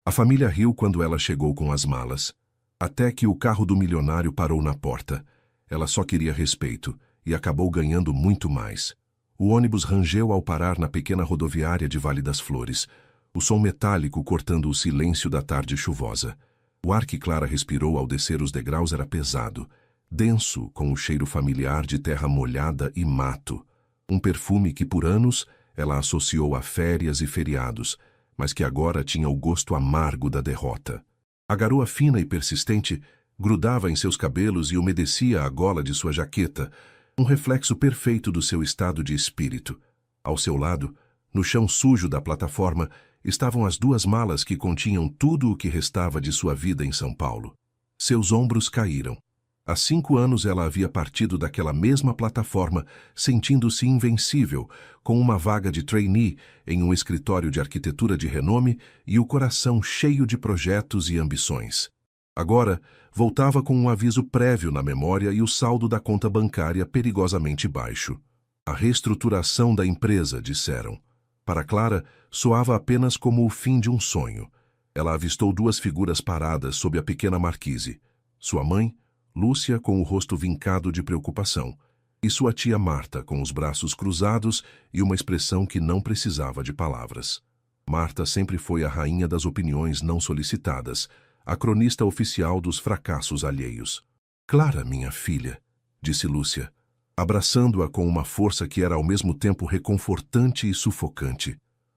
A família riu quando ela chegou com as malas. Até que o carro do milionário parou na porta. Ela só queria respeito e acabou ganhando muito mais. O ônibus rangeu ao parar na pequena rodoviária de Vale das Flores, o som metálico cortando o silêncio da tarde chuvosa. O ar que Clara respirou ao descer os degraus era pesado, denso, com o cheiro familiar de terra molhada e mato. Um perfume que por anos ela associou a férias e feriados, mas que agora tinha o gosto amargo da derrota. A garoa fina e persistente grudava em seus cabelos e umedecia a gola de sua jaqueta, um reflexo perfeito do seu estado de espírito. Ao seu lado, no chão sujo da plataforma, estavam as duas malas que continham tudo o que restava de sua vida em São Paulo. Seus ombros caíram. Há 5 anos ela havia partido daquela mesma plataforma, sentindo-se invencível, com uma vaga de trainee em um escritório de arquitetura de renome e o coração cheio de projetos e ambições. Agora, voltava com um aviso prévio na memória e o saldo da conta bancária perigosamente baixo. A reestruturação da empresa, disseram. Para Clara, soava apenas como o fim de um sonho. Ela avistou 2 figuras paradas sob a pequena marquise. Sua mãe, Lúcia, com o rosto vincado de preocupação, e sua tia Marta, com os braços cruzados e uma expressão que não precisava de palavras. Marta sempre foi a rainha das opiniões não solicitadas, a cronista oficial dos fracassos alheios. Clara, minha filha, disse Lúcia, abraçando-a com uma força que era ao mesmo tempo reconfortante e sufocante.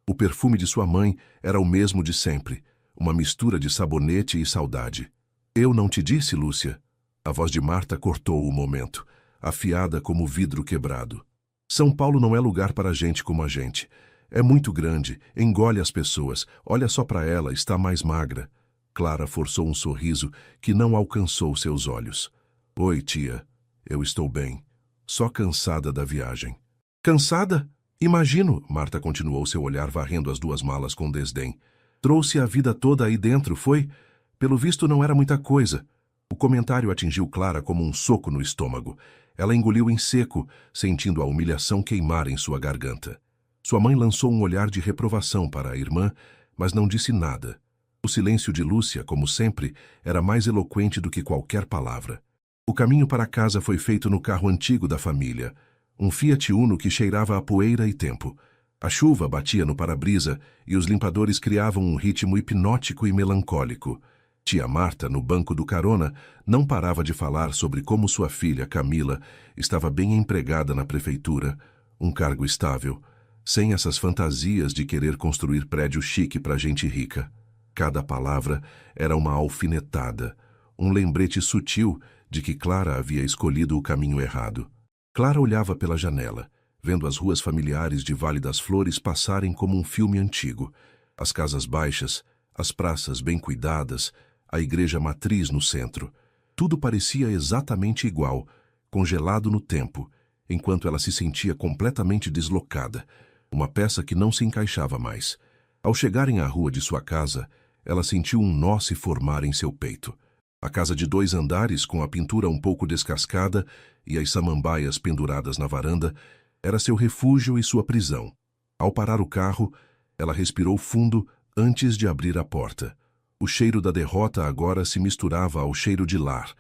O perfume de sua mãe era o mesmo de sempre, uma mistura de sabonete e saudade. Eu não te disse, Lúcia? A voz de Marta cortou o momento, afiada como vidro quebrado. São Paulo não é lugar para gente como a gente. É muito grande, engole as pessoas. Olha só para ela, está mais magra. Clara forçou um sorriso que não alcançou seus olhos. Oi, tia. Eu estou bem. Só cansada da viagem. Cansada? Imagino, Marta continuou, seu olhar varrendo as 2 malas com desdém. Trouxe a vida toda aí dentro, foi? Pelo visto não era muita coisa. O comentário atingiu Clara como um soco no estômago. Ela engoliu em seco, sentindo a humilhação queimar em sua garganta. Sua mãe lançou um olhar de reprovação para a irmã, mas não disse nada. O silêncio de Lúcia, como sempre, era mais eloquente do que qualquer palavra. O caminho para casa foi feito no carro antigo da família, um Fiat Uno que cheirava a poeira e tempo. A chuva batia no para-brisa e os limpadores criavam um ritmo hipnótico e melancólico. Tia Marta, no banco do carona, não parava de falar sobre como sua filha, Camila, estava bem empregada na prefeitura, um cargo estável, sem essas fantasias de querer construir prédio chique para gente rica. Cada palavra era uma alfinetada, um lembrete sutil de que Clara havia escolhido o caminho errado. Clara olhava pela janela, vendo as ruas familiares de Vale das Flores passarem como um filme antigo, as casas baixas, as praças bem cuidadas, a igreja matriz no centro. Tudo parecia exatamente igual, congelado no tempo, enquanto ela se sentia completamente deslocada, uma peça que não se encaixava mais. Ao chegarem à rua de sua casa, ela sentiu um nó se formar em seu peito. A casa de 2 andares, com a pintura um pouco descascada e as samambaias penduradas na varanda, era seu refúgio e sua prisão. Ao parar o carro, ela respirou fundo antes de abrir a porta. O cheiro da derrota agora se misturava ao cheiro de lar,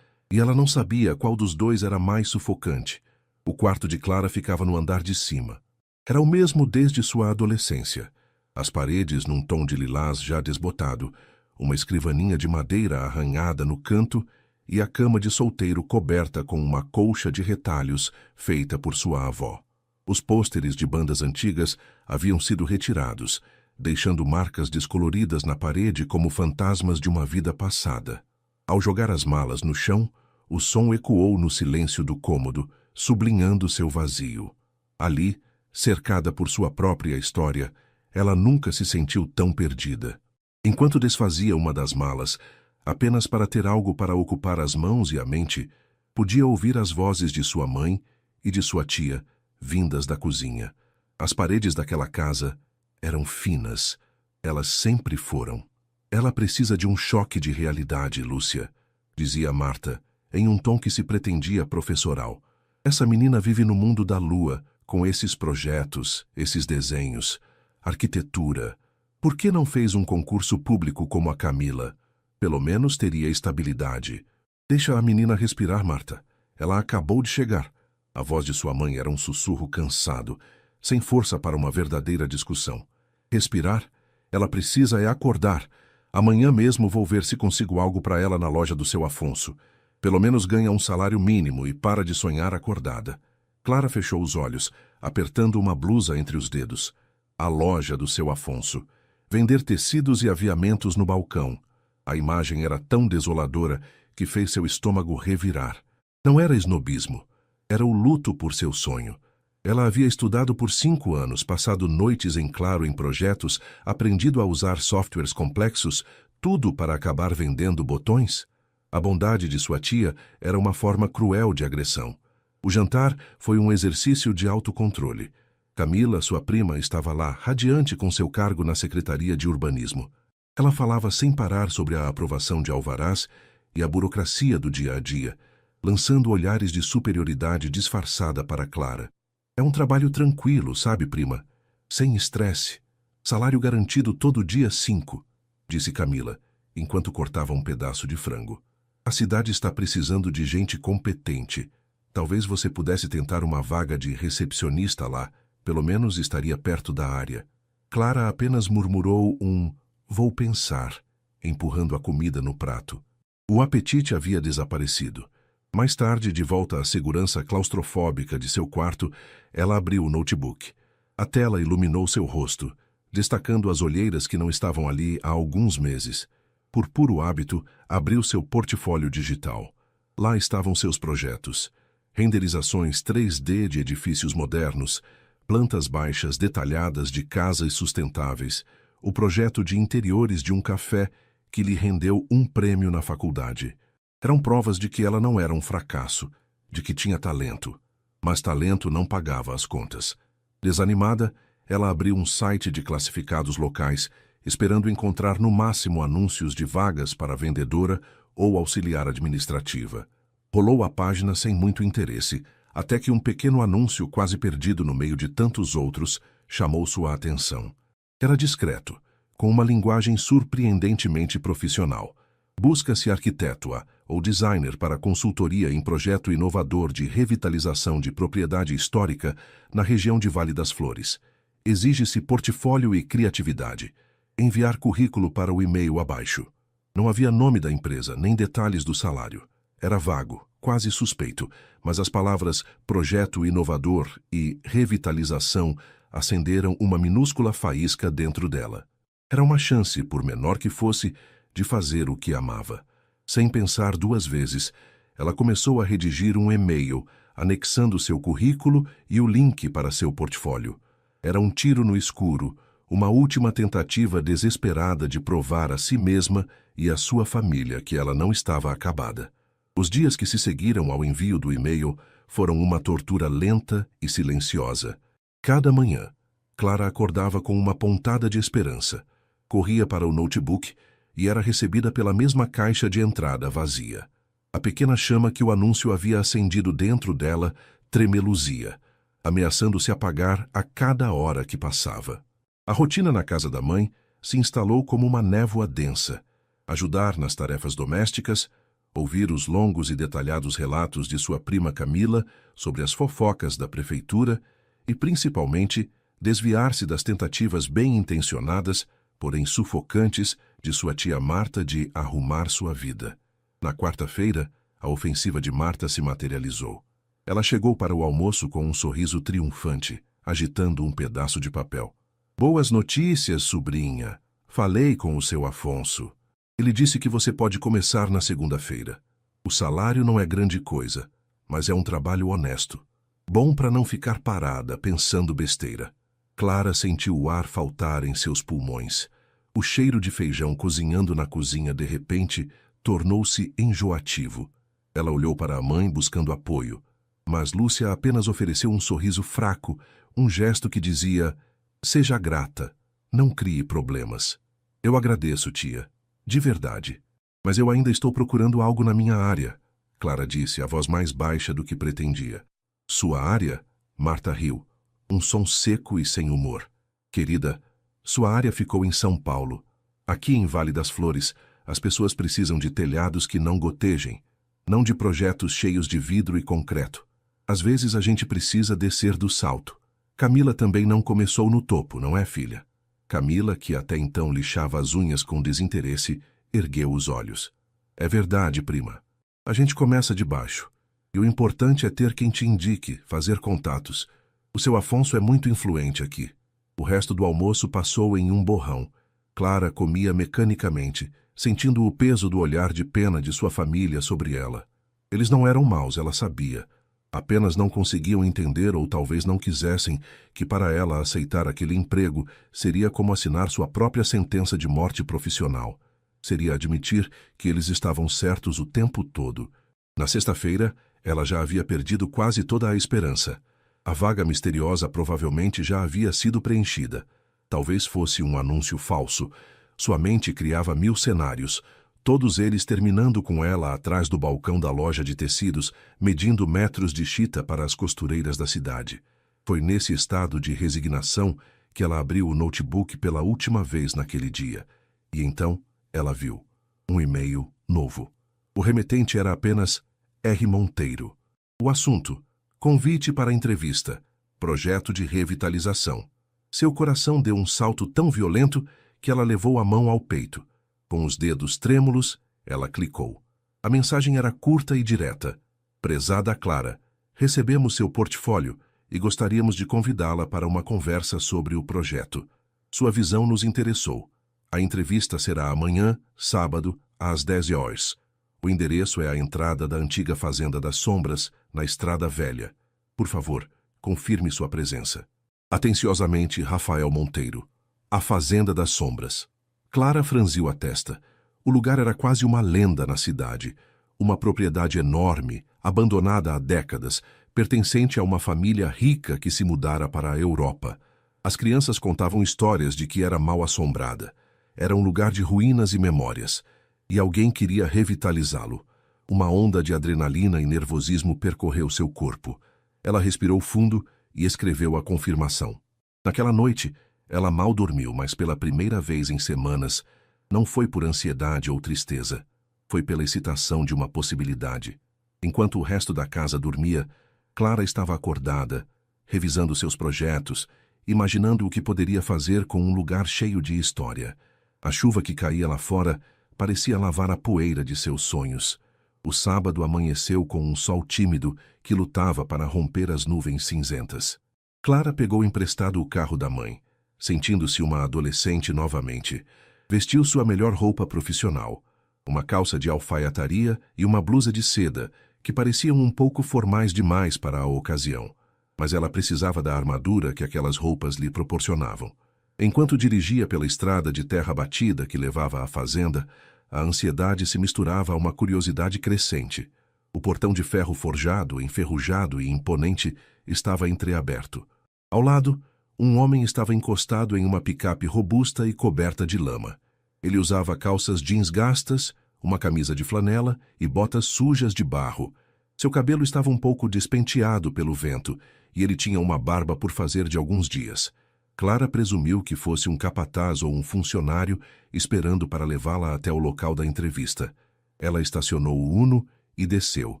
e ela não sabia qual dos 2 era mais sufocante. O quarto de Clara ficava no andar de cima. Era o mesmo desde sua adolescência. As paredes num tom de lilás já desbotado, uma escrivaninha de madeira arranhada no canto e a cama de solteiro coberta com uma colcha de retalhos feita por sua avó. Os pôsteres de bandas antigas haviam sido retirados, deixando marcas descoloridas na parede como fantasmas de uma vida passada. Ao jogar as malas no chão, o som ecoou no silêncio do cômodo, sublinhando seu vazio. Ali, cercada por sua própria história, ela nunca se sentiu tão perdida. Enquanto desfazia uma das malas, apenas para ter algo para ocupar as mãos e a mente, podia ouvir as vozes de sua mãe e de sua tia, vindas da cozinha. As paredes daquela casa eram finas. Elas sempre foram. Ela precisa de um choque de realidade, Lúcia, dizia Marta, em um tom que se pretendia professoral. Essa menina vive no mundo da lua, com esses projetos, esses desenhos, arquitetura. Por que não fez um concurso público como a Camila? Pelo menos teria estabilidade. Deixa a menina respirar, Marta. Ela acabou de chegar. A voz de sua mãe era um sussurro cansado, sem força para uma verdadeira discussão. Respirar? Ela precisa é acordar. Amanhã mesmo vou ver se consigo algo para ela na loja do seu Afonso. Pelo menos ganha um salário mínimo e para de sonhar acordada. Clara fechou os olhos, apertando uma blusa entre os dedos. A loja do seu Afonso. Vender tecidos e aviamentos no balcão. A imagem era tão desoladora que fez seu estômago revirar. Não era esnobismo. Era o luto por seu sonho. Ela havia estudado por 5 anos, passado noites em claro em projetos, aprendido a usar softwares complexos, tudo para acabar vendendo botões. A bondade de sua tia era uma forma cruel de agressão. O jantar foi um exercício de autocontrole. Camila, sua prima, estava lá, radiante com seu cargo na Secretaria de Urbanismo. Ela falava sem parar sobre a aprovação de alvarás e a burocracia do dia a dia, lançando olhares de superioridade disfarçada para Clara. É um trabalho tranquilo, sabe, prima? Sem estresse. Salário garantido todo dia 5, disse Camila, enquanto cortava um pedaço de frango. A cidade está precisando de gente competente. Talvez você pudesse tentar uma vaga de recepcionista lá. Pelo menos estaria perto da área. Clara apenas murmurou um "vou pensar", empurrando a comida no prato. O apetite havia desaparecido. Mais tarde, de volta à segurança claustrofóbica de seu quarto, ela abriu o notebook. A tela iluminou seu rosto, destacando as olheiras que não estavam ali há alguns meses. Por puro hábito, abriu seu portfólio digital. Lá estavam seus projetos. Renderizações 3D de edifícios modernos, plantas baixas detalhadas de casas sustentáveis, o projeto de interiores de um café que lhe rendeu um prêmio na faculdade. Eram provas de que ela não era um fracasso, de que tinha talento. Mas talento não pagava as contas. Desanimada, ela abriu um site de classificados locais, esperando encontrar no máximo anúncios de vagas para vendedora ou auxiliar administrativa. Rolou a página sem muito interesse, até que um pequeno anúncio quase perdido no meio de tantos outros chamou sua atenção. Era discreto, com uma linguagem surpreendentemente profissional. Busca-se arquiteto ou designer para consultoria em projeto inovador de revitalização de propriedade histórica na região de Vale das Flores. Exige-se portfólio e criatividade. Enviar currículo para o e-mail abaixo. Não havia nome da empresa, nem detalhes do salário. Era vago, quase suspeito, mas as palavras projeto inovador e revitalização acenderam uma minúscula faísca dentro dela. Era uma chance, por menor que fosse, de fazer o que amava. Sem pensar 2 vezes, ela começou a redigir um e-mail, anexando seu currículo e o link para seu portfólio. Era um tiro no escuro, uma última tentativa desesperada de provar a si mesma e à sua família que ela não estava acabada. Os dias que se seguiram ao envio do e-mail foram uma tortura lenta e silenciosa. Cada manhã, Clara acordava com uma pontada de esperança. Corria para o notebook e era recebida pela mesma caixa de entrada vazia. A pequena chama que o anúncio havia acendido dentro dela tremeluzia, ameaçando se apagar a cada hora que passava. A rotina na casa da mãe se instalou como uma névoa densa. Ajudar nas tarefas domésticas, ouvir os longos e detalhados relatos de sua prima Camila sobre as fofocas da prefeitura e, principalmente, desviar-se das tentativas bem-intencionadas, porém sufocantes, de sua tia Marta de arrumar sua vida. Na quarta-feira, a ofensiva de Marta se materializou. Ela chegou para o almoço com um sorriso triunfante, agitando um pedaço de papel. "Boas notícias, sobrinha. Falei com o seu Afonso. Ele disse que você pode começar na segunda-feira. O salário não é grande coisa, mas é um trabalho honesto. Bom para não ficar parada, pensando besteira." Clara sentiu o ar faltar em seus pulmões. O cheiro de feijão cozinhando na cozinha, de repente, tornou-se enjoativo. Ela olhou para a mãe buscando apoio, mas Lúcia apenas ofereceu um sorriso fraco, um gesto que dizia: "Seja grata, não crie problemas." "Eu agradeço, tia. De verdade. Mas eu ainda estou procurando algo na minha área", Clara disse, a voz mais baixa do que pretendia. "Sua área?" Marta riu, um som seco e sem humor. "Querida, Sua área ficou em São Paulo. Aqui em Vale das Flores, as pessoas precisam de telhados que não gotejem, não de projetos cheios de vidro e concreto. Às vezes a gente precisa descer do salto. Camila também não começou no topo, não é, filha? Camila, que até então lixava as unhas com desinteresse, ergueu os olhos. É verdade, prima. A gente começa de baixo. E o importante é ter quem te indique, fazer contatos. O seu Afonso é muito influente aqui. O resto do almoço passou em um borrão. Clara comia mecanicamente, sentindo o peso do olhar de pena de sua família sobre ela. Eles não eram maus, ela sabia. Apenas não conseguiam entender ou talvez não quisessem que para ela aceitar aquele emprego seria como assinar sua própria sentença de morte profissional. Seria admitir que eles estavam certos o tempo todo. Na sexta-feira, ela já havia perdido quase toda a esperança. A vaga misteriosa provavelmente já havia sido preenchida. Talvez fosse um anúncio falso. Sua mente criava 1000 cenários, todos eles terminando com ela atrás do balcão da loja de tecidos, medindo metros de chita para as costureiras da cidade. Foi nesse estado de resignação que ela abriu o notebook pela última vez naquele dia. E então ela viu um e-mail novo. O remetente era apenas R. Monteiro. O assunto: convite para a entrevista. Projeto de revitalização. Seu coração deu um salto tão violento que ela levou a mão ao peito. Com os dedos trêmulos, ela clicou. A mensagem era curta e direta. Prezada Clara, recebemos seu portfólio e gostaríamos de convidá-la para uma conversa sobre o projeto. Sua visão nos interessou. A entrevista será amanhã, sábado, às 10 horas. O endereço é a entrada da antiga Fazenda das Sombras, na Estrada Velha. Por favor, confirme sua presença. Atenciosamente, Rafael Monteiro. A Fazenda das Sombras. Clara franziu a testa. O lugar era quase uma lenda na cidade. Uma propriedade enorme, abandonada há décadas, pertencente a uma família rica que se mudara para a Europa. As crianças contavam histórias de que era mal assombrada. Era um lugar de ruínas e memórias. E alguém queria revitalizá-lo. Uma onda de adrenalina e nervosismo percorreu seu corpo. Ela respirou fundo e escreveu a confirmação. Naquela noite, ela mal dormiu, mas pela primeira vez em semanas, não foi por ansiedade ou tristeza. Foi pela excitação de uma possibilidade. Enquanto o resto da casa dormia, Clara estava acordada, revisando seus projetos, imaginando o que poderia fazer com um lugar cheio de história. A chuva que caía lá fora parecia lavar a poeira de seus sonhos. O sábado amanheceu com um sol tímido que lutava para romper as nuvens cinzentas. Clara pegou emprestado o carro da mãe, sentindo-se uma adolescente novamente. Vestiu sua melhor roupa profissional, uma calça de alfaiataria e uma blusa de seda, que pareciam um pouco formais demais para a ocasião. Mas ela precisava da armadura que aquelas roupas lhe proporcionavam. Enquanto dirigia pela estrada de terra batida que levava à fazenda, a ansiedade se misturava a uma curiosidade crescente. O portão de ferro forjado, enferrujado e imponente estava entreaberto. Ao lado, um homem estava encostado em uma picape robusta e coberta de lama. Ele usava calças jeans gastas, uma camisa de flanela e botas sujas de barro. Seu cabelo estava um pouco despenteado pelo vento e ele tinha uma barba por fazer de alguns dias. Clara presumiu que fosse um capataz ou um funcionário esperando para levá-la até o local da entrevista. Ela estacionou o Uno e desceu,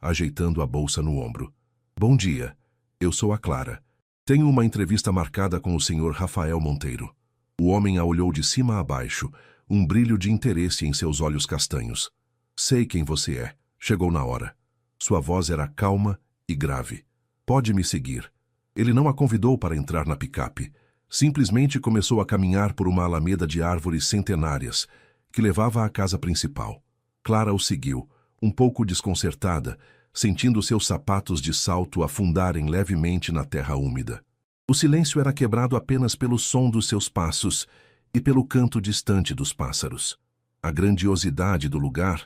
ajeitando a bolsa no ombro. Bom dia, eu sou a Clara. Tenho uma entrevista marcada com o Sr. Rafael Monteiro. O homem a olhou de cima a baixo, um brilho de interesse em seus olhos castanhos. Sei quem você é. Chegou na hora. Sua voz era calma e grave. Pode me seguir. Ele não a convidou para entrar na picape. Simplesmente começou a caminhar por uma alameda de árvores centenárias, que levava à casa principal. Clara o seguiu, um pouco desconcertada, sentindo seus sapatos de salto afundarem levemente na terra úmida. O silêncio era quebrado apenas pelo som dos seus passos e pelo canto distante dos pássaros. A grandiosidade do lugar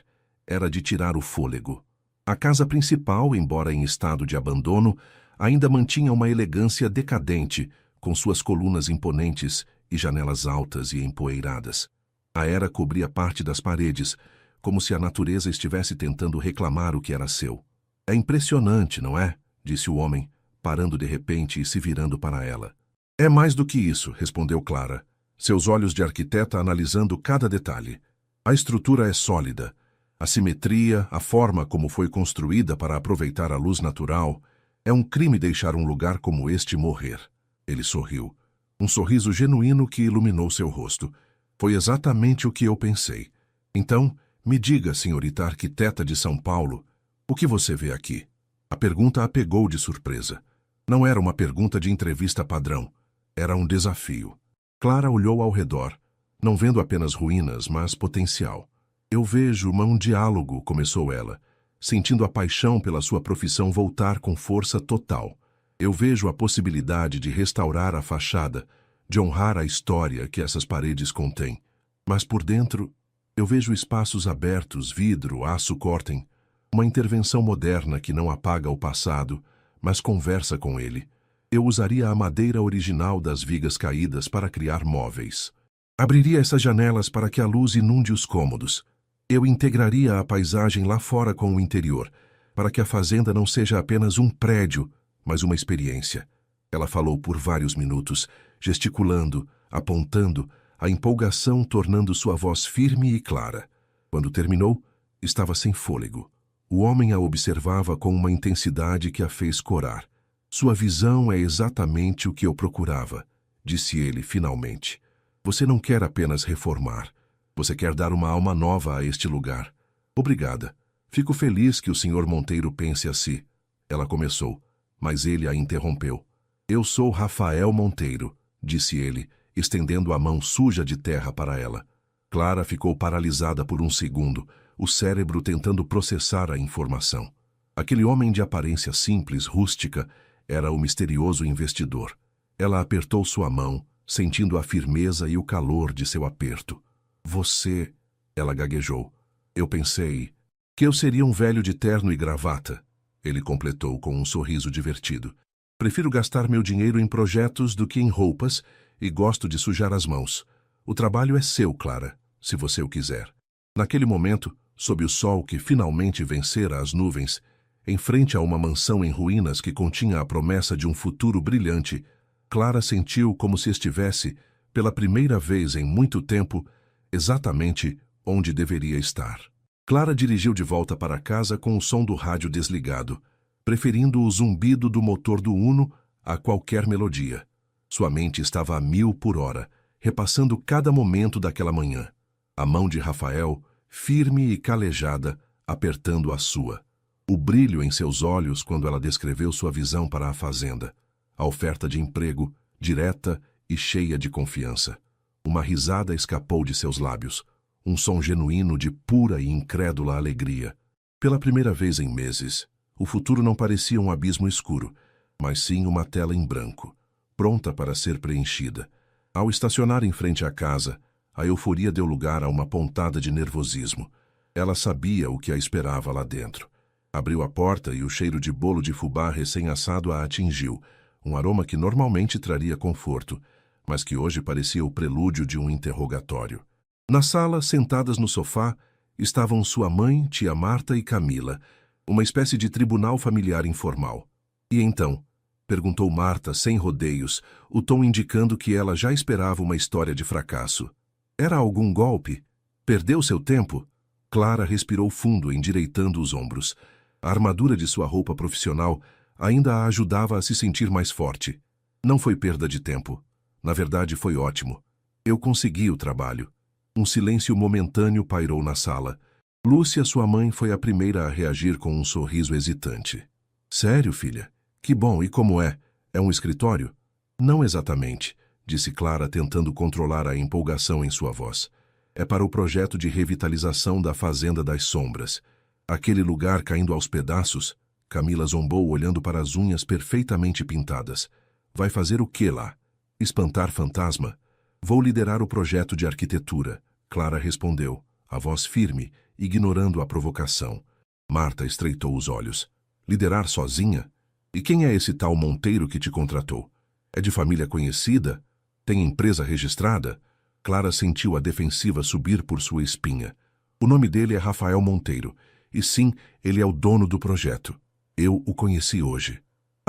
era de tirar o fôlego. A casa principal, embora em estado de abandono, ainda mantinha uma elegância decadente, com suas colunas imponentes e janelas altas e empoeiradas. A era cobria parte das paredes, como se a natureza estivesse tentando reclamar o que era seu. É impressionante, não é? Disse o homem, parando de repente e se virando para ela. É mais do que isso, respondeu Clara. seus olhos de arquiteta analisando cada detalhe. A estrutura é sólida. A simetria, a forma como foi construída para aproveitar a luz natural. É um crime deixar um lugar como este morrer. Ele sorriu. Um sorriso genuíno que iluminou seu rosto. Foi exatamente o que eu pensei. Então, me diga, senhorita arquiteta de São Paulo, o que você vê aqui? A pergunta a pegou de surpresa. Não era uma pergunta de entrevista padrão. Era um desafio. Clara olhou ao redor, não vendo apenas ruínas, mas potencial. Eu vejo um diálogo, começou ela, sentindo a paixão pela sua profissão voltar com força total. Eu vejo a possibilidade de restaurar a fachada, de honrar a história que essas paredes contêm. Mas por dentro, eu vejo espaços abertos, vidro, aço cortem, uma intervenção moderna que não apaga o passado, mas conversa com ele. Eu usaria a madeira original das vigas caídas para criar móveis. Abriria essas janelas para que a luz inunde os cômodos. Eu integraria a paisagem lá fora com o interior, para que a fazenda não seja apenas um prédio, mas uma experiência. Ela falou por vários minutos, gesticulando, apontando, a empolgação tornando sua voz firme e clara. Quando terminou, estava sem fôlego. O homem a observava com uma intensidade que a fez corar. Sua visão é exatamente o que eu procurava, disse ele finalmente. Você não quer apenas reformar. Você quer dar uma alma nova a este lugar. Obrigada. Fico feliz que o Sr. Monteiro pense assim. Ela começou, mas ele a interrompeu. Eu sou Rafael Monteiro, disse ele, estendendo a mão suja de terra para ela. Clara ficou paralisada por um segundo, o cérebro tentando processar a informação. Aquele homem de aparência simples, rústica, era o misterioso investidor. Ela apertou sua mão, sentindo a firmeza e o calor de seu aperto. Você, ela gaguejou. Eu pensei que eu seria um velho de terno e gravata. Ele completou com um sorriso divertido. Prefiro gastar meu dinheiro em projetos do que em roupas e gosto de sujar as mãos. O trabalho é seu, Clara, se você o quiser. Naquele momento, sob o sol que finalmente vencera as nuvens, em frente a uma mansão em ruínas que continha a promessa de um futuro brilhante, Clara sentiu como se estivesse, pela primeira vez em muito tempo, exatamente onde deveria estar. Clara dirigiu de volta para casa com o som do rádio desligado, preferindo o zumbido do motor do Uno a qualquer melodia. Sua mente estava a 1000 por hora, repassando cada momento daquela manhã. A mão de Rafael, firme e calejada, apertando a sua. O brilho em seus olhos quando ela descreveu sua visão para a fazenda. A oferta de emprego, direta e cheia de confiança. Uma risada escapou de seus lábios. Um som genuíno de pura e incrédula alegria. Pela primeira vez em meses, o futuro não parecia um abismo escuro, mas sim uma tela em branco, pronta para ser preenchida. Ao estacionar em frente à casa, a euforia deu lugar a uma pontada de nervosismo. Ela sabia o que a esperava lá dentro. Abriu a porta e o cheiro de bolo de fubá recém-assado a atingiu, um aroma que normalmente traria conforto, mas que hoje parecia o prelúdio de um interrogatório. Na sala, sentadas no sofá, estavam sua mãe, tia Marta e Camila, uma espécie de tribunal familiar informal. E então? Perguntou Marta sem rodeios, o tom indicando que ela já esperava uma história de fracasso. Era algum golpe? Perdeu seu tempo? Clara respirou fundo, endireitando os ombros. A armadura de sua roupa profissional ainda a ajudava a se sentir mais forte. Não foi perda de tempo. Na verdade, foi ótimo. Eu consegui o trabalho. Um silêncio momentâneo pairou na sala. Lúcia, sua mãe, foi a primeira a reagir com um sorriso hesitante. Sério, filha? Que bom, e como é? É um escritório? Não exatamente, disse Clara, tentando controlar a empolgação em sua voz. É para o projeto de revitalização da Fazenda das Sombras. Aquele lugar caindo aos pedaços, Camila zombou olhando para as unhas perfeitamente pintadas. Vai fazer o que lá? Espantar fantasma? Vou liderar o projeto de arquitetura, Clara respondeu, a voz firme, ignorando a provocação. Marta estreitou os olhos. Liderar sozinha? E quem é esse tal Monteiro que te contratou? É de família conhecida? Tem empresa registrada? Clara sentiu a defensiva subir por sua espinha. O nome dele é Rafael Monteiro. E sim, ele é o dono do projeto. Eu o conheci hoje.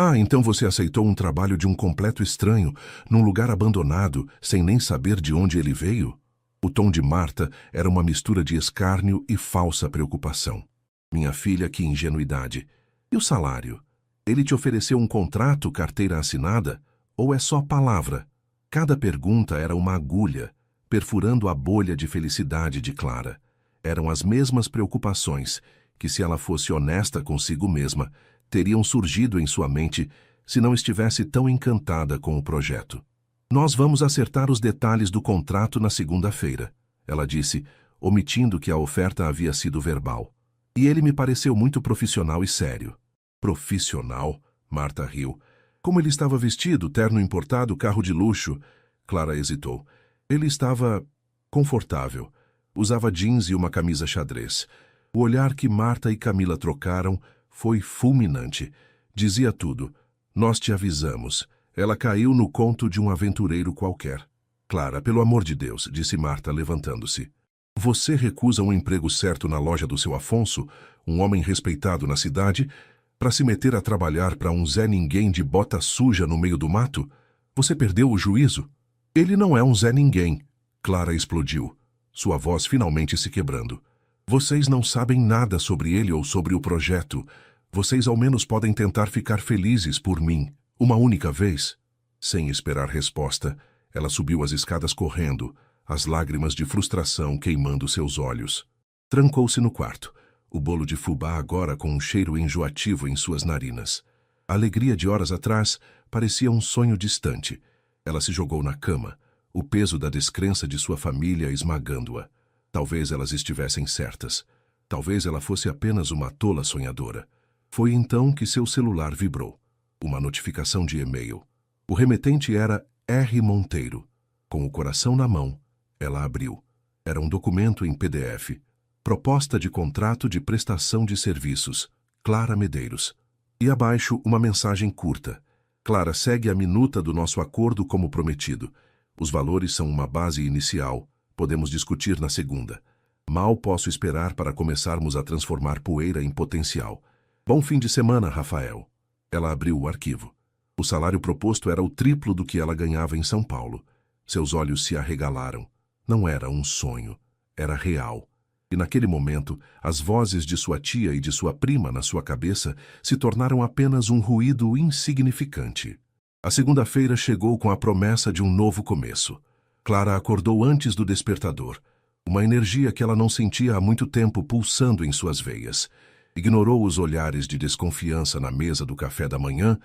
Ah, então você aceitou um trabalho de um completo estranho, num lugar abandonado, sem nem saber de onde ele veio? O tom de Marta era uma mistura de escárnio e falsa preocupação. Minha filha, que ingenuidade. E o salário? Ele te ofereceu um contrato, carteira assinada? Ou é só palavra? Cada pergunta era uma agulha, perfurando a bolha de felicidade de Clara. Eram as mesmas preocupações que, se ela fosse honesta consigo mesma, teriam surgido em sua mente se não estivesse tão encantada com o projeto. Nós vamos acertar os detalhes do contrato na segunda-feira, ela disse, omitindo que a oferta havia sido verbal. E ele me pareceu muito profissional e sério. Profissional? Marta riu. Como ele estava vestido, terno importado, carro de luxo? Clara hesitou. Ele estava confortável. Usava jeans e uma camisa xadrez. O olhar que Marta e Camila trocaram foi fulminante. Dizia tudo. Nós te avisamos. Ela caiu no conto de um aventureiro qualquer. Clara, pelo amor de Deus, disse Marta, levantando-se. Você recusa um emprego certo na loja do seu Afonso, um homem respeitado na cidade, para se meter a trabalhar para um Zé Ninguém de bota suja no meio do mato? Você perdeu o juízo? Ele não é um Zé Ninguém. Clara explodiu, sua voz finalmente se quebrando. Vocês não sabem nada sobre ele ou sobre o projeto. Vocês ao menos podem tentar ficar felizes por mim, uma única vez. Sem esperar resposta, ela subiu as escadas correndo, as lágrimas de frustração queimando seus olhos. Trancou-se no quarto, o bolo de fubá agora com um cheiro enjoativo em suas narinas. A alegria de horas atrás parecia um sonho distante. Ela se jogou na cama, o peso da descrença de sua família esmagando-a. Talvez elas estivessem certas. Talvez ela fosse apenas uma tola sonhadora. Foi então que seu celular vibrou. Uma notificação de e-mail. O remetente era R. Monteiro. Com o coração na mão, ela abriu. Era um documento em PDF. Proposta de contrato de prestação de serviços. Clara Medeiros. E abaixo uma mensagem curta. Clara, segue a minuta do nosso acordo como prometido. Os valores são uma base inicial. Podemos discutir na segunda. Mal posso esperar para começarmos a transformar poeira em potencial. Bom fim de semana, Rafael. Ela abriu o arquivo. O salário proposto era o triplo do que ela ganhava em São Paulo. Seus olhos se arregalaram. Não era um sonho. Era real. E naquele momento, as vozes de sua tia e de sua prima na sua cabeça se tornaram apenas um ruído insignificante. A segunda-feira chegou com a promessa de um novo começo. Clara acordou antes do despertador. Uma energia que ela não sentia há muito tempo pulsando em suas veias. Ignorou os olhares de desconfiança na mesa do café da manhã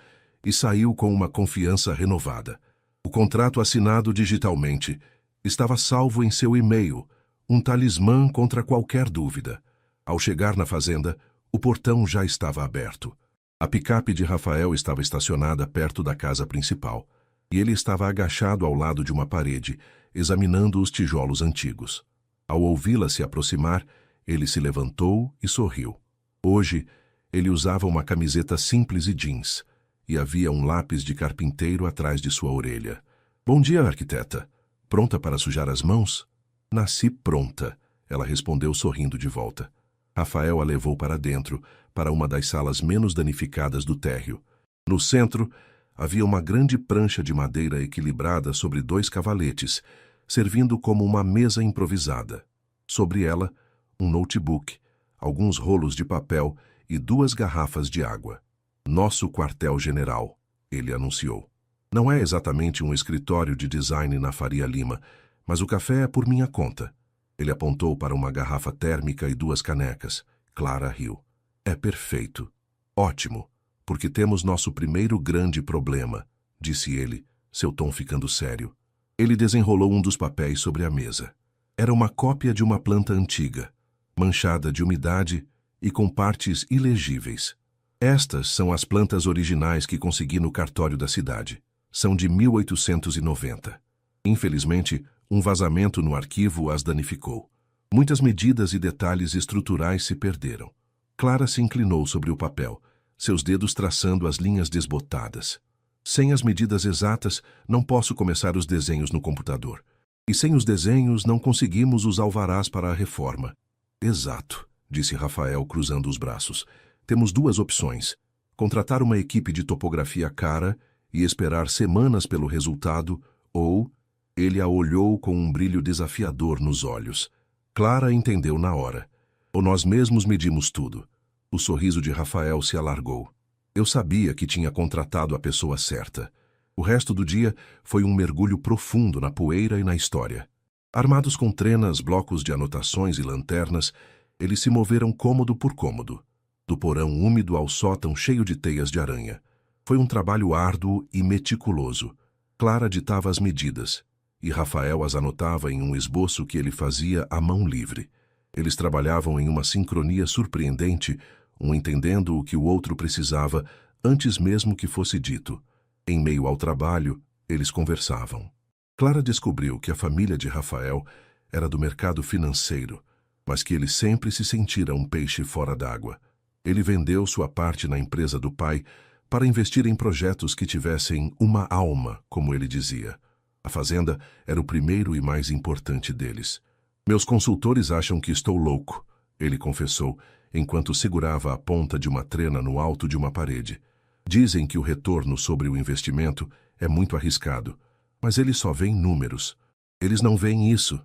e saiu com uma confiança renovada. O contrato assinado digitalmente estava salvo em seu e-mail, um talismã contra qualquer dúvida. Ao chegar na fazenda, o portão já estava aberto. A picape de Rafael estava estacionada perto da casa principal, e ele estava agachado ao lado de uma parede, examinando os tijolos antigos. Ao ouvi-la se aproximar, ele se levantou e sorriu. Hoje, ele usava uma camiseta simples e jeans, e havia um lápis de carpinteiro atrás de sua orelha. Bom dia, arquiteta. Pronta para sujar as mãos? Nasci pronta, ela respondeu sorrindo de volta. Rafael a levou para dentro, para uma das salas menos danificadas do térreo. No centro, havia uma grande prancha de madeira equilibrada sobre 2 cavaletes, servindo como uma mesa improvisada. Sobre ela, um notebook, alguns rolos de papel e 2 garrafas de água. Nosso quartel-general, ele anunciou. Não é exatamente um escritório de design na Faria Lima, mas o café é por minha conta. Ele apontou para uma garrafa térmica e 2 canecas. Clara riu. É perfeito. Ótimo, porque temos nosso primeiro grande problema, disse ele, seu tom ficando sério. Ele desenrolou um dos papéis sobre a mesa. Era uma cópia de uma planta antiga, manchada de umidade e com partes ilegíveis. Estas são as plantas originais que consegui no cartório da cidade. São de 1890. Infelizmente, um vazamento no arquivo as danificou. Muitas medidas e detalhes estruturais se perderam. Clara se inclinou sobre o papel, seus dedos traçando as linhas desbotadas. Sem as medidas exatas, não posso começar os desenhos no computador. E sem os desenhos, não conseguimos os alvarás para a reforma. Exato, disse Rafael cruzando os braços. Temos 2 opções. contratar uma equipe de topografia cara e esperar semanas pelo resultado, ou ele a olhou com um brilho desafiador nos olhos. Clara entendeu na hora. Ou nós mesmos medimos tudo. O sorriso de Rafael se alargou. Eu sabia que tinha contratado a pessoa certa. O resto do dia foi um mergulho profundo na poeira e na história. Armados com trenas, blocos de anotações e lanternas, eles se moveram cômodo por cômodo, do porão úmido ao sótão cheio de teias de aranha. Foi um trabalho árduo e meticuloso. Clara ditava as medidas, e Rafael as anotava em um esboço que ele fazia à mão livre. Eles trabalhavam em uma sincronia surpreendente, um entendendo o que o outro precisava antes mesmo que fosse dito. Em meio ao trabalho, eles conversavam. Clara descobriu que a família de Rafael era do mercado financeiro, mas que ele sempre se sentira um peixe fora d'água. Ele vendeu sua parte na empresa do pai para investir em projetos que tivessem uma alma, como ele dizia. A fazenda era o primeiro e mais importante deles. Meus consultores acham que estou louco, ele confessou, enquanto segurava a ponta de uma trena no alto de uma parede. Dizem que o retorno sobre o investimento é muito arriscado, mas eles só veem números. Eles não veem isso.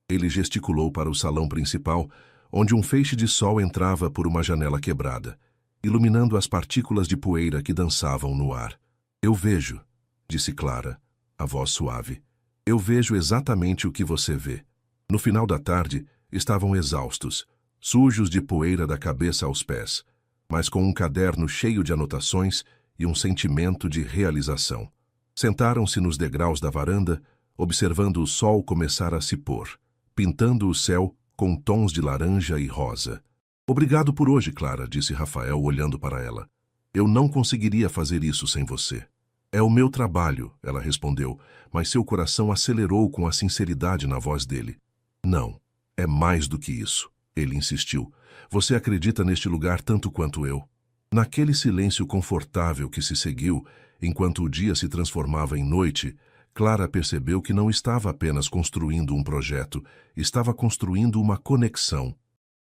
Ele gesticulou para o salão principal, onde um feixe de sol entrava por uma janela quebrada, iluminando as partículas de poeira que dançavam no ar. Eu vejo, disse Clara, a voz suave. Eu vejo exatamente o que você vê. No final da tarde, estavam exaustos, sujos de poeira da cabeça aos pés, mas com um caderno cheio de anotações e um sentimento de realização. Sentaram-se nos degraus da varanda, observando o sol começar a se pôr, pintando o céu com tons de laranja e rosa. Obrigado por hoje, Clara, disse Rafael olhando para ela. Eu não conseguiria fazer isso sem você. É o meu trabalho, ela respondeu, mas seu coração acelerou com a sinceridade na voz dele. Não, é mais do que isso, ele insistiu. Você acredita neste lugar tanto quanto eu. Naquele silêncio confortável que se seguiu, enquanto o dia se transformava em noite, Clara percebeu que não estava apenas construindo um projeto, estava construindo uma conexão.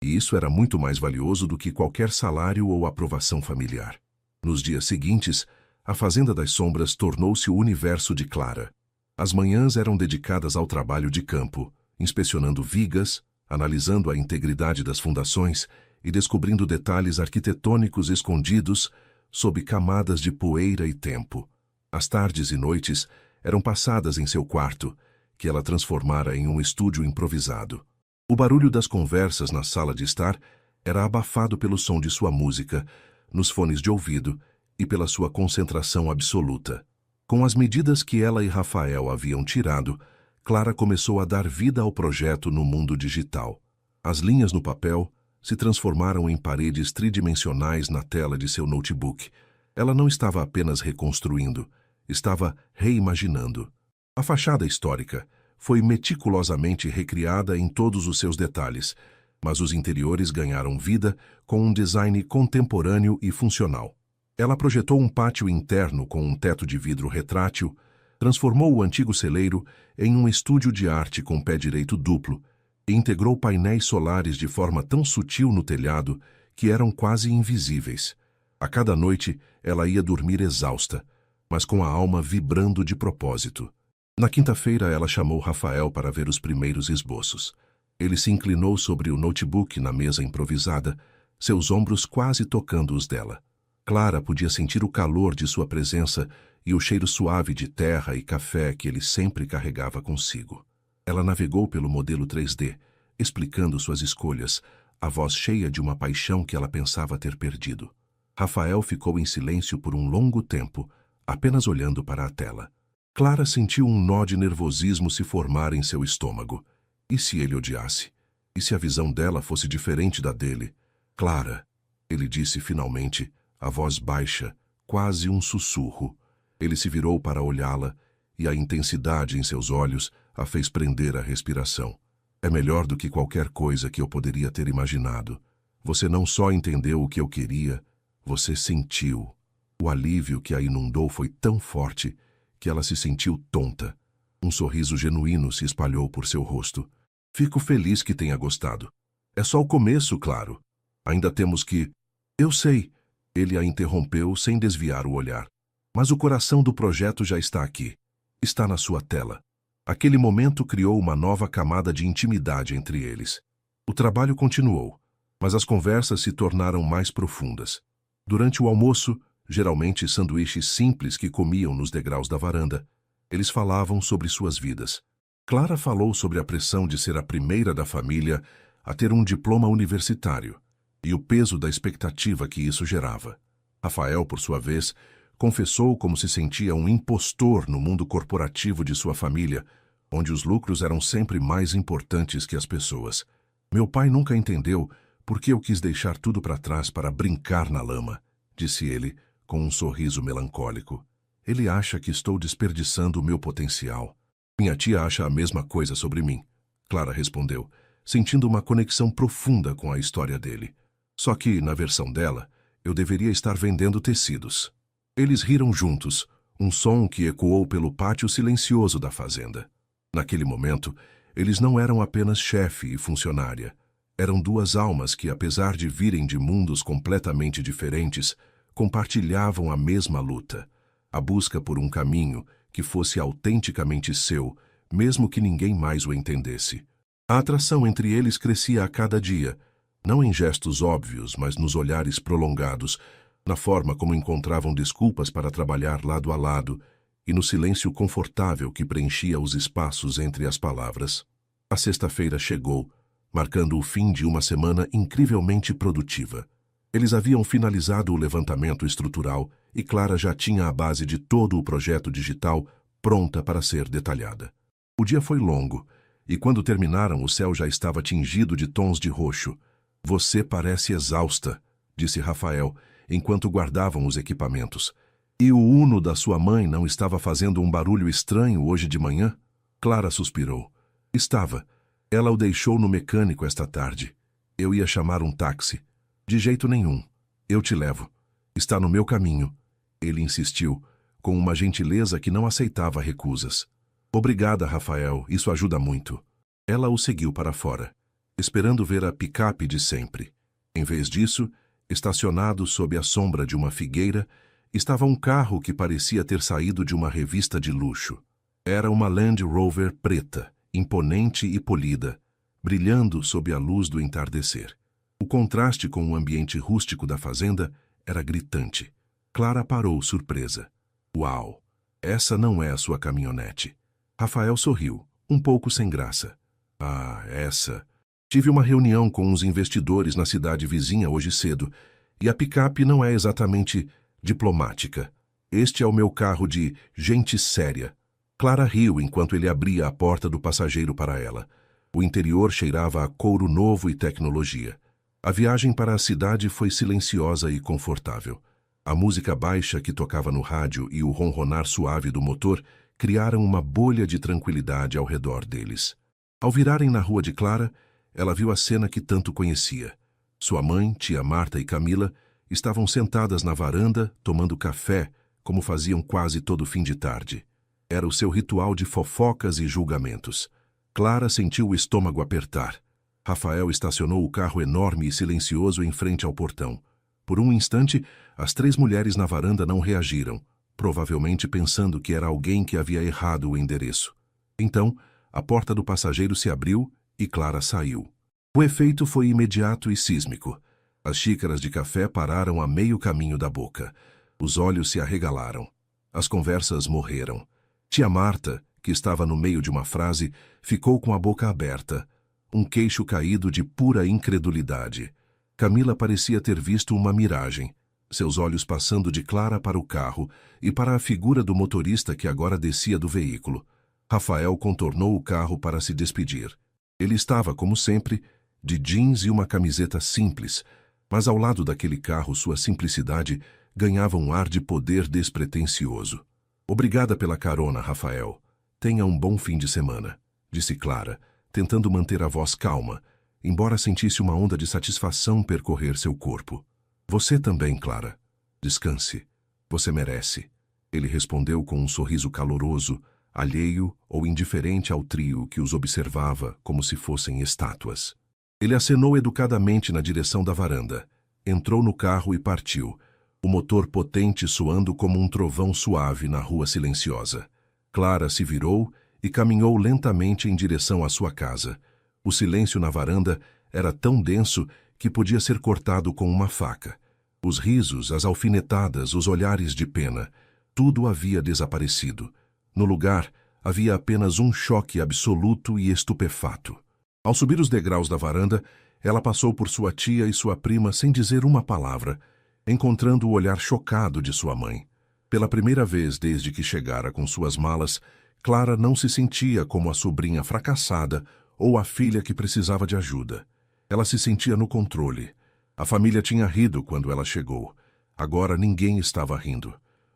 E isso era muito mais valioso do que qualquer salário ou aprovação familiar. Nos dias seguintes, a Fazenda das Sombras tornou-se o universo de Clara. As manhãs eram dedicadas ao trabalho de campo, inspecionando vigas, analisando a integridade das fundações e descobrindo detalhes arquitetônicos escondidos sob camadas de poeira e tempo. As tardes e noites eram passadas em seu quarto, que ela transformara em um estúdio improvisado. O barulho das conversas na sala de estar era abafado pelo som de sua música, nos fones de ouvido e pela sua concentração absoluta. Com as medidas que ela e Rafael haviam tirado, Clara começou a dar vida ao projeto no mundo digital. As linhas no papel se transformaram em paredes tridimensionais na tela de seu notebook. Ela não estava apenas reconstruindo, estava reimaginando. A fachada histórica foi meticulosamente recriada em todos os seus detalhes, mas os interiores ganharam vida com um design contemporâneo e funcional. Ela projetou um pátio interno com um teto de vidro retrátil, transformou o antigo celeiro em um estúdio de arte com pé direito duplo e integrou painéis solares de forma tão sutil no telhado que eram quase invisíveis. A cada noite, ela ia dormir exausta, mas com a alma vibrando de propósito. Na quinta-feira, ela chamou Rafael para ver os primeiros esboços. Ele se inclinou sobre o notebook na mesa improvisada, seus ombros quase tocando os dela. Clara podia sentir o calor de sua presença e o cheiro suave de terra e café que ele sempre carregava consigo. Ela navegou pelo modelo 3D, explicando suas escolhas, a voz cheia de uma paixão que ela pensava ter perdido. Rafael ficou em silêncio por um longo tempo, apenas olhando para a tela. Clara sentiu um nó de nervosismo se formar em seu estômago. E se ele odiasse? E se a visão dela fosse diferente da dele? Clara, ele disse finalmente, a voz baixa, quase um sussurro. Ele se virou para olhá-la, e a intensidade em seus olhos a fez prender a respiração. É melhor do que qualquer coisa que eu poderia ter imaginado. Você não só entendeu o que eu queria, você sentiu. O alívio que a inundou foi tão forte que ela se sentiu tonta. Um sorriso genuíno se espalhou por seu rosto. Fico feliz que tenha gostado. É só o começo, claro. Ainda temos que... Eu sei. Ele a interrompeu sem desviar o olhar. Mas o coração do projeto já está aqui. Está na sua tela. Aquele momento criou uma nova camada de intimidade entre eles. O trabalho continuou, mas as conversas se tornaram mais profundas. Durante o almoço, geralmente sanduíches simples que comiam nos degraus da varanda, eles falavam sobre suas vidas. Clara falou sobre a pressão de ser a primeira da família a ter um diploma universitário e o peso da expectativa que isso gerava. Rafael, por sua vez, confessou como se sentia um impostor no mundo corporativo de sua família, onde os lucros eram sempre mais importantes que as pessoas. Meu pai nunca entendeu por que eu quis deixar tudo para trás para brincar na lama, disse ele, com um sorriso melancólico. Ele acha que estou desperdiçando o meu potencial. Minha tia acha a mesma coisa sobre mim, Clara respondeu, sentindo uma conexão profunda com a história dele. Só que, na versão dela, eu deveria estar vendendo tecidos. Eles riram juntos, um som que ecoou pelo pátio silencioso da fazenda. Naquele momento, eles não eram apenas chefe e funcionária. Eram duas almas que, apesar de virem de mundos completamente diferentes, compartilhavam a mesma luta, a busca por um caminho que fosse autenticamente seu, mesmo que ninguém mais o entendesse. A atração entre eles crescia a cada dia, não em gestos óbvios, mas nos olhares prolongados, na forma como encontravam desculpas para trabalhar lado a lado e no silêncio confortável que preenchia os espaços entre as palavras. A sexta-feira chegou, marcando o fim de uma semana incrivelmente produtiva. Eles haviam finalizado o levantamento estrutural e Clara já tinha a base de todo o projeto digital pronta para ser detalhada. O dia foi longo, e quando terminaram o céu já estava tingido de tons de roxo. Você parece exausta, disse Rafael, enquanto guardavam os equipamentos. E o Uno da sua mãe não estava fazendo um barulho estranho hoje de manhã? Clara suspirou. Estava. Ela o deixou no mecânico esta tarde. Eu ia chamar um táxi. De jeito nenhum. Eu te levo. Está no meu caminho. Ele insistiu, com uma gentileza que não aceitava recusas. Obrigada, Rafael. Isso ajuda muito. Ela o seguiu para fora, esperando ver a picape de sempre. Em vez disso, estacionado sob a sombra de uma figueira, estava um carro que parecia ter saído de uma revista de luxo. Era uma Land Rover preta, imponente e polida, brilhando sob a luz do entardecer. O contraste com o ambiente rústico da fazenda era gritante. Clara parou, surpresa. Uau! Essa não é a sua caminhonete. Rafael sorriu, um pouco sem graça. Ah, essa... Tive uma reunião com uns investidores na cidade vizinha hoje cedo, e a picape não é exatamente diplomática. Este é o meu carro de gente séria. Clara riu enquanto ele abria a porta do passageiro para ela. O interior cheirava a couro novo e tecnologia. A viagem para a cidade foi silenciosa e confortável. A música baixa que tocava no rádio e o ronronar suave do motor criaram uma bolha de tranquilidade ao redor deles. Ao virarem na rua de Clara, ela viu a cena que tanto conhecia. Sua mãe, tia Marta e Camila estavam sentadas na varanda, tomando café, como faziam quase todo fim de tarde. Era o seu ritual de fofocas e julgamentos. Clara sentiu o estômago apertar. Rafael estacionou o carro enorme e silencioso em frente ao portão. Por um instante, as três mulheres na varanda não reagiram, provavelmente pensando que era alguém que havia errado o endereço. Então, a porta do passageiro se abriu e Clara saiu. O efeito foi imediato e sísmico. As xícaras de café pararam a meio caminho da boca. Os olhos se arregalaram. As conversas morreram. Tia Marta, que estava no meio de uma frase, ficou com a boca aberta, um queixo caído de pura incredulidade. Camila parecia ter visto uma miragem, seus olhos passando de Clara para o carro e para a figura do motorista que agora descia do veículo. Rafael contornou o carro para se despedir. Ele estava, como sempre, de jeans e uma camiseta simples, mas ao lado daquele carro sua simplicidade ganhava um ar de poder despretensioso. Obrigada pela carona, Rafael. Tenha um bom fim de semana, disse Clara, tentando manter a voz calma, embora sentisse uma onda de satisfação percorrer seu corpo. Você também, Clara. Descanse. Você merece. Ele respondeu com um sorriso caloroso, alheio ou indiferente ao trio que os observava como se fossem estátuas. Ele acenou educadamente na direção da varanda, entrou no carro e partiu, o motor potente soando como um trovão suave na rua silenciosa. Clara se virou e caminhou lentamente em direção à sua casa. O silêncio na varanda era tão denso que podia ser cortado com uma faca. Os risos, as alfinetadas, os olhares de pena, tudo havia desaparecido. No lugar, havia apenas um choque absoluto e estupefato. Ao subir os degraus da varanda, ela passou por sua tia e sua prima sem dizer uma palavra, encontrando o olhar chocado de sua mãe. Pela primeira vez desde que chegara com suas malas, Clara não se sentia como a sobrinha fracassada ou a filha que precisava de ajuda. Ela se sentia no controle. A família tinha rido quando ela chegou. Agora ninguém estava rindo.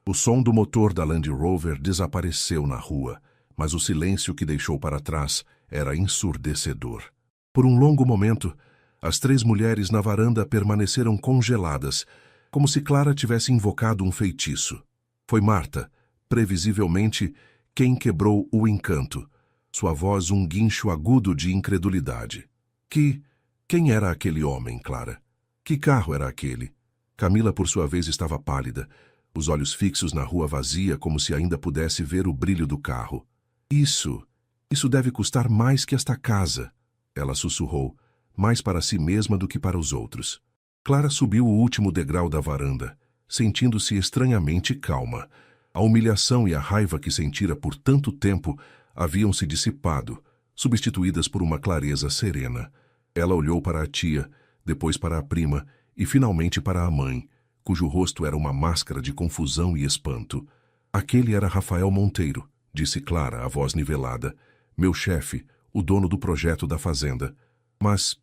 O som do motor da Land Rover desapareceu na rua, mas o silêncio que deixou para trás era ensurdecedor. Por um longo momento, as 3 mulheres na varanda permaneceram congeladas, como se Clara tivesse invocado um feitiço. Foi Marta, previsivelmente, quem quebrou o encanto. Sua voz um guincho agudo de incredulidade. Quem era aquele homem, Clara? Que carro era aquele? Camila, por sua vez, estava pálida, os olhos fixos na rua vazia, como se ainda pudesse ver o brilho do carro. Isso deve custar mais que esta casa, ela sussurrou, mais para si mesma do que para os outros. Clara subiu o último degrau da varanda, sentindo-se estranhamente calma. A humilhação e a raiva que sentira por tanto tempo haviam se dissipado, substituídas por uma clareza serena. Ela olhou para a tia, depois para a prima e finalmente para a mãe, cujo rosto era uma máscara de confusão e espanto. Aquele era Rafael Monteiro, disse Clara, a voz nivelada. Meu chefe, o dono do projeto da fazenda. Mas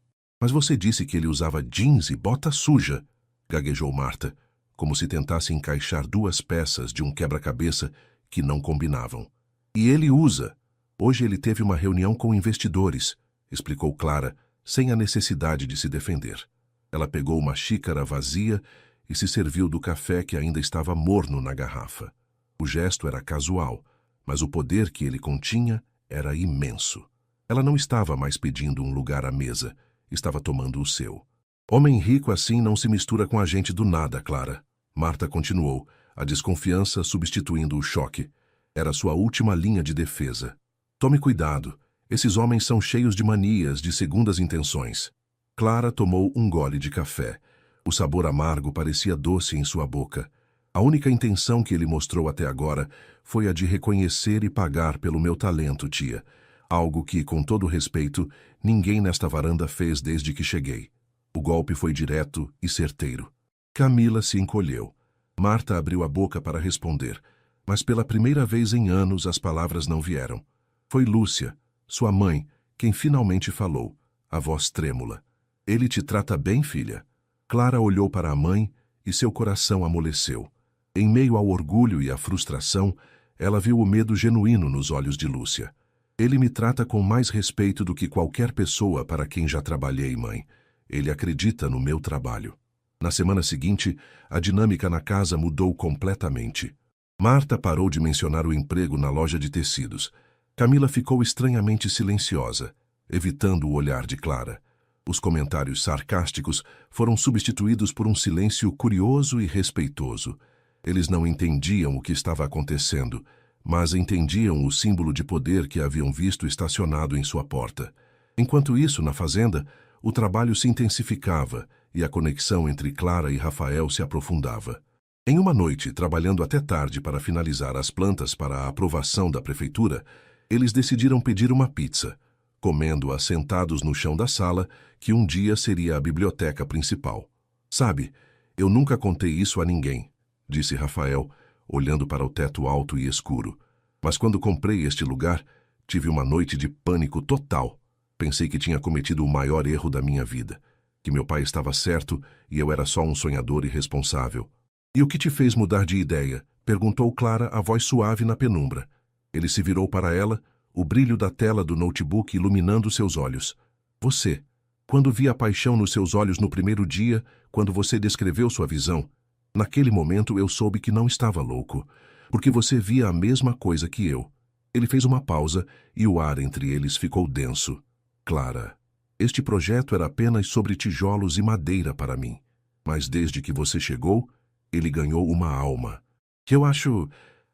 você disse que ele usava jeans e bota suja, gaguejou Marta, como se tentasse encaixar 2 peças de um quebra-cabeça que não combinavam. E ele usa. Hoje ele teve uma reunião com investidores, explicou Clara, sem a necessidade de se defender. Ela pegou uma xícara vazia e se serviu do café que ainda estava morno na garrafa. O gesto era casual, mas o poder que ele continha era imenso. Ela não estava mais pedindo um lugar à mesa, estava tomando o seu. Homem rico assim não se mistura com a gente do nada, Clara. Marta continuou, a desconfiança substituindo o choque. Era sua última linha de defesa. Tome cuidado, esses homens são cheios de manias, de segundas intenções. Clara tomou um gole de café. O sabor amargo parecia doce em sua boca. A única intenção que ele mostrou até agora foi a de reconhecer e pagar pelo meu talento, tia. Algo que, com todo respeito, ninguém nesta varanda fez desde que cheguei. O golpe foi direto e certeiro. Camila se encolheu. Marta abriu a boca para responder, mas pela primeira vez em anos as palavras não vieram. Foi Lúcia, sua mãe, quem finalmente falou, a voz trêmula. Ele te trata bem, filha? Clara olhou para a mãe e seu coração amoleceu. Em meio ao orgulho e à frustração, ela viu o medo genuíno nos olhos de Lúcia. Ele me trata com mais respeito do que qualquer pessoa para quem já trabalhei, mãe. Ele acredita no meu trabalho. Na semana seguinte, a dinâmica na casa mudou completamente. Marta parou de mencionar o emprego na loja de tecidos. Camila ficou estranhamente silenciosa, evitando o olhar de Clara. Os comentários sarcásticos foram substituídos por um silêncio curioso e respeitoso. Eles não entendiam o que estava acontecendo, mas entendiam o símbolo de poder que haviam visto estacionado em sua porta. Enquanto isso, na fazenda, o trabalho se intensificava e a conexão entre Clara e Rafael se aprofundava. Em uma noite, trabalhando até tarde para finalizar as plantas para a aprovação da prefeitura, eles decidiram pedir uma pizza, comendo-a sentados no chão da sala, que um dia seria a biblioteca principal. Sabe, eu nunca contei isso a ninguém, disse Rafael, olhando para o teto alto e escuro. Mas quando comprei este lugar, tive uma noite de pânico total. Pensei que tinha cometido o maior erro da minha vida, que meu pai estava certo e eu era só um sonhador irresponsável. E o que te fez mudar de ideia? Perguntou Clara, a voz suave na penumbra. Ele se virou para ela, o brilho da tela do notebook iluminando seus olhos. Você. Quando vi a paixão nos seus olhos no primeiro dia, quando você descreveu sua visão, naquele momento eu soube que não estava louco, porque você via a mesma coisa que eu. Ele fez uma pausa e o ar entre eles ficou denso. Clara, este projeto era apenas sobre tijolos e madeira para mim. Mas desde que você chegou, Ele ganhou uma alma.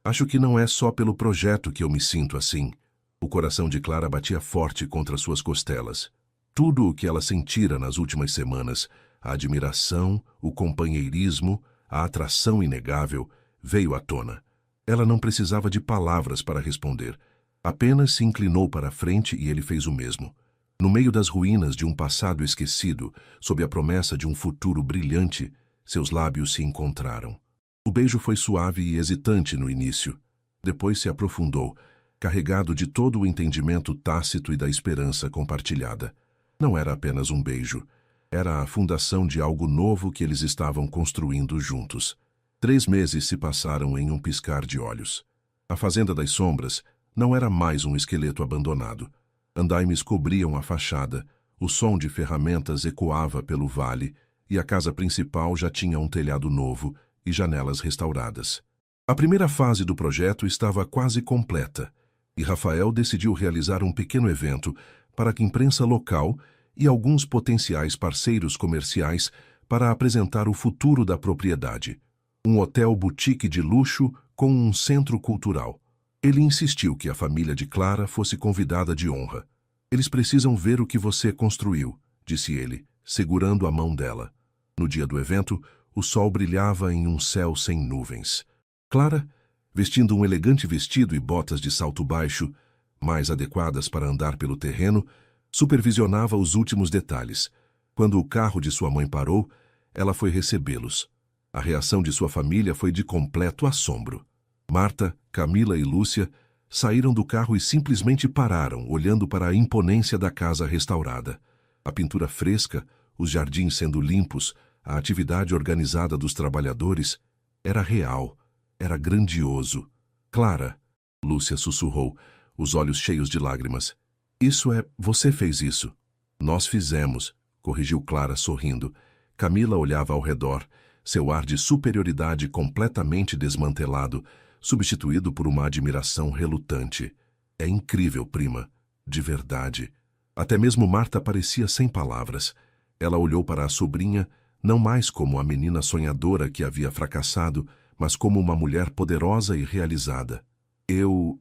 Acho que não é só pelo projeto que eu me sinto assim. O coração de Clara batia forte contra suas costelas. Tudo o que ela sentira nas últimas semanas, a admiração, o companheirismo, a atração inegável, veio à tona. Ela não precisava de palavras para responder. Apenas se inclinou para a frente e ele fez o mesmo. No meio das ruínas de um passado esquecido, sob a promessa de um futuro brilhante, seus lábios se encontraram. O beijo foi suave e hesitante no início. Depois se aprofundou, carregado de todo o entendimento tácito e da esperança compartilhada. Não era apenas um beijo. Era a fundação de algo novo que eles estavam construindo juntos. 3 meses se passaram em um piscar de olhos. A Fazenda das Sombras não era mais um esqueleto abandonado. Andaimes cobriam a fachada, o som de ferramentas ecoava pelo vale e a casa principal já tinha um telhado novo e janelas restauradas. A primeira fase do projeto estava quase completa e Rafael decidiu realizar um pequeno evento para que a imprensa local e alguns potenciais parceiros comerciais para apresentar o futuro da propriedade. Um hotel boutique de luxo com um centro cultural. Ele insistiu que a família de Clara fosse convidada de honra. Eles precisam ver o que você construiu, disse ele, segurando a mão dela. No dia do evento, o sol brilhava em um céu sem nuvens. Clara, vestindo um elegante vestido e botas de salto baixo, mais adequadas para andar pelo terreno, supervisionava os últimos detalhes. Quando o carro de sua mãe parou, ela foi recebê-los. A reação de sua família foi de completo assombro. Marta, Camila e Lúcia saíram do carro e simplesmente pararam, olhando para a imponência da casa restaurada. A pintura fresca, os jardins sendo limpos, a atividade organizada dos trabalhadores, era real, era grandioso. Clara, Lúcia sussurrou, os olhos cheios de lágrimas. Você fez isso. Nós fizemos, corrigiu Clara sorrindo. Camila olhava ao redor, seu ar de superioridade completamente desmantelado, substituído por uma admiração relutante. É incrível, prima. De verdade. Até mesmo Marta parecia sem palavras. Ela olhou para a sobrinha, não mais como a menina sonhadora que havia fracassado, mas como uma mulher poderosa e realizada. Eu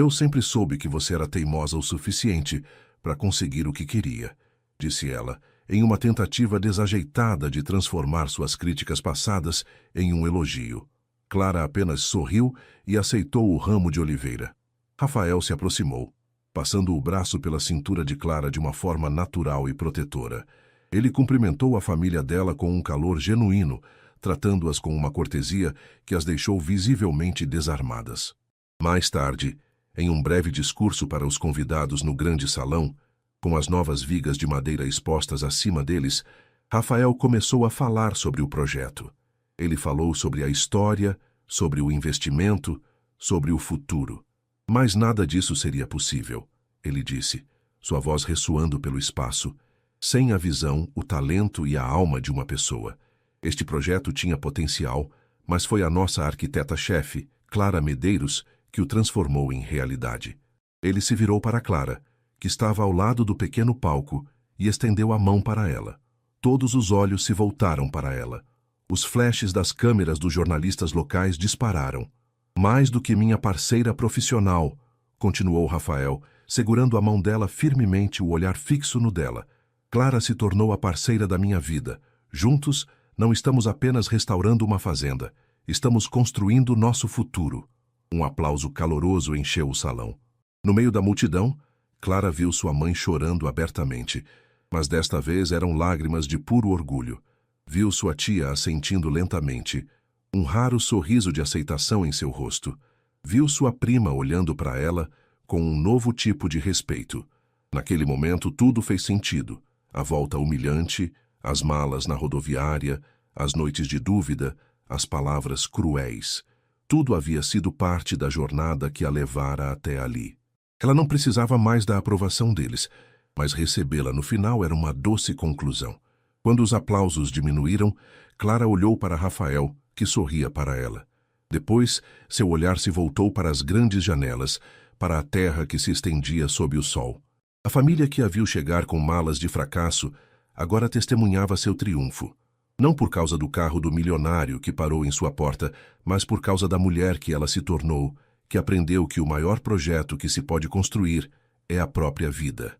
sempre soube que você era teimosa o suficiente para conseguir o que queria, disse ela, em uma tentativa desajeitada de transformar suas críticas passadas em um elogio. Clara apenas sorriu e aceitou o ramo de oliveira. Rafael se aproximou, passando o braço pela cintura de Clara de uma forma natural e protetora. Ele cumprimentou a família dela com um calor genuíno, tratando-as com uma cortesia que as deixou visivelmente desarmadas. Mais tarde, em um breve discurso para os convidados no grande salão, com as novas vigas de madeira expostas acima deles, Rafael começou a falar sobre o projeto. Ele falou sobre a história, sobre o investimento, sobre o futuro. Mas nada disso seria possível, ele disse, sua voz ressoando pelo espaço, sem a visão, o talento e a alma de uma pessoa. Este projeto tinha potencial, mas foi a nossa arquiteta-chefe, Clara Medeiros, que o transformou em realidade. Ele se virou para Clara, que estava ao lado do pequeno palco, e estendeu a mão para ela. Todos os olhos se voltaram para ela. Os flashes das câmeras dos jornalistas locais dispararam. Mais do que minha parceira profissional, continuou Rafael, segurando a mão dela firmemente, o olhar fixo no dela. Clara se tornou a parceira da minha vida. Juntos, não estamos apenas restaurando uma fazenda. Estamos construindo nosso futuro. Um aplauso caloroso encheu o salão. No meio da multidão, Clara viu sua mãe chorando abertamente, mas desta vez eram lágrimas de puro orgulho. Viu sua tia assentindo lentamente, um raro sorriso de aceitação em seu rosto. Viu sua prima olhando para ela com um novo tipo de respeito. Naquele momento tudo fez sentido. A volta humilhante, as malas na rodoviária, as noites de dúvida, as palavras cruéis. Tudo havia sido parte da jornada que a levara até ali. Ela não precisava mais da aprovação deles, mas recebê-la no final era uma doce conclusão. Quando os aplausos diminuíram, Clara olhou para Rafael, que sorria para ela. Depois, seu olhar se voltou para as grandes janelas, para a terra que se estendia sob o sol. A família que a viu chegar com malas de fracasso agora testemunhava seu triunfo. Não por causa do carro do milionário que parou em sua porta, mas por causa da mulher que ela se tornou, que aprendeu que o maior projeto que se pode construir é a própria vida.